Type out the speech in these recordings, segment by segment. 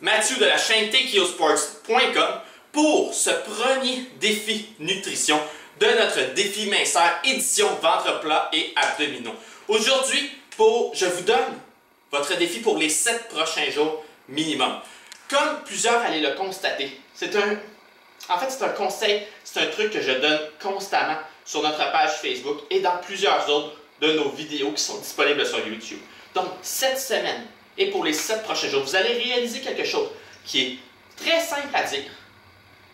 Mathieu de la chaîne TKOsports.com pour ce premier défi nutrition de notre défi minceur édition ventre plat et abdominaux. Aujourd'hui, je vous donne votre défi pour les 7 prochains jours minimum. Comme plusieurs allaient le constater, c'est un conseil, c'est un truc que je donne constamment sur notre page Facebook et dans plusieurs autres de nos vidéos qui sont disponibles sur YouTube. Donc, cette semaine et pour les 7 prochains jours, vous allez réaliser quelque chose qui est très simple à dire,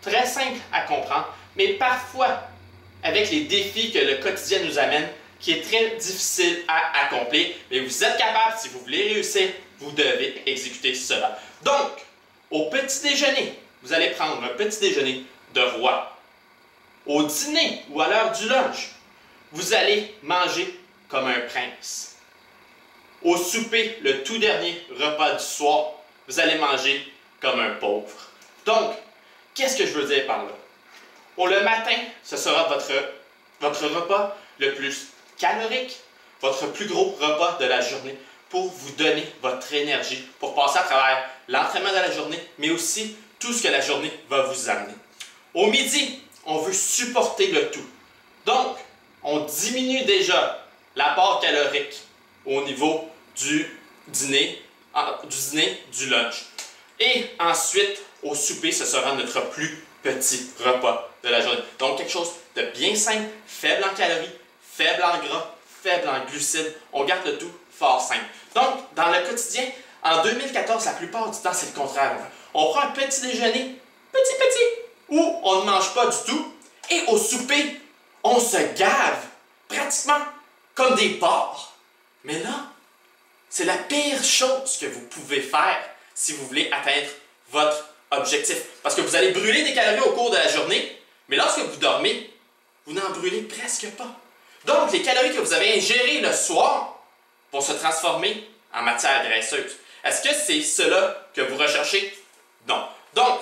très simple à comprendre, mais parfois, avec les défis que le quotidien nous amène, qui est très difficile à accomplir, mais vous êtes capable, si vous voulez réussir, vous devez exécuter cela. Donc, au petit déjeuner, vous allez prendre un petit déjeuner de roi. Au dîner ou à l'heure du lunch, vous allez manger comme un prince. Au souper, le tout dernier repas du soir, vous allez manger comme un pauvre. Donc, qu'est-ce que je veux dire par là? Le matin, ce sera votre repas le plus calorique, votre plus gros repas de la journée pour vous donner votre énergie, pour passer à travers l'entraînement de la journée, mais aussi tout ce que la journée va vous amener. Au midi, on veut supporter le tout. Donc, on diminue déjà l'apport calorique au niveau du dîner, du lunch. Et ensuite, au souper, ce sera notre plus petit repas de la journée. Donc, quelque chose de bien simple, faible en calories, faible en gras, faible en glucides. On garde le tout fort simple. Donc, dans le quotidien, en 2014, la plupart du temps, c'est le contraire. On prend un petit déjeuner, petit, où on ne mange pas du tout. Et au souper, on se gave pratiquement comme des porcs. Mais là, c'est la pire chose que vous pouvez faire si vous voulez atteindre votre objectif. Parce que vous allez brûler des calories au cours de la journée, mais lorsque vous dormez, vous n'en brûlez presque pas. Donc, les calories que vous avez ingérées le soir vont se transformer en matière graisseuse. Est-ce que c'est cela que vous recherchez? Non. Donc,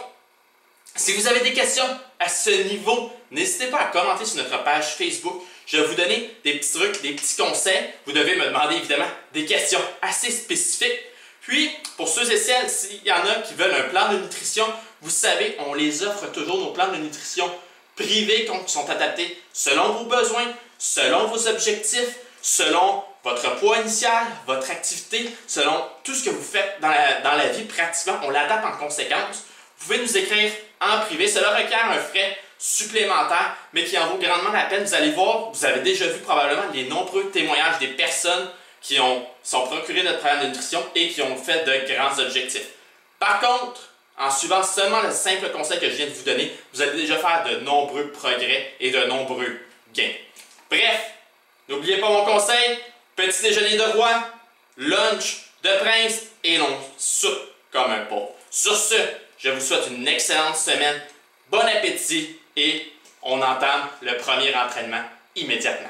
si vous avez des questions à ce niveau, n'hésitez pas à commenter sur notre page Facebook. Je vais vous donner des petits trucs, des petits conseils. Vous devez me demander évidemment des questions assez spécifiques. Puis, pour ceux et celles, s'il y en a qui veulent un plan de nutrition, vous savez, on les offre toujours, nos plans de nutrition privés qui sont adaptés selon vos besoins, selon vos objectifs, selon votre poids initial, votre activité, selon tout ce que vous faites dans la vie pratiquement. On l'adapte en conséquence. Vous pouvez nous écrire en privé. Cela requiert un frais supplémentaire, mais qui en vaut grandement la peine. Vous allez voir, vous avez déjà vu probablement les nombreux témoignages des personnes qui sont procurées notre programme de nutrition et qui ont fait de grands objectifs. Par contre, en suivant seulement le simple conseil que je viens de vous donner, vous allez déjà faire de nombreux progrès et de nombreux gains. Bref, n'oubliez pas mon conseil, petit déjeuner de roi, lunch de prince et non soupe comme un pauvre. Sur ce, je vous souhaite une excellente semaine, bon appétit et on entame le premier entraînement immédiatement.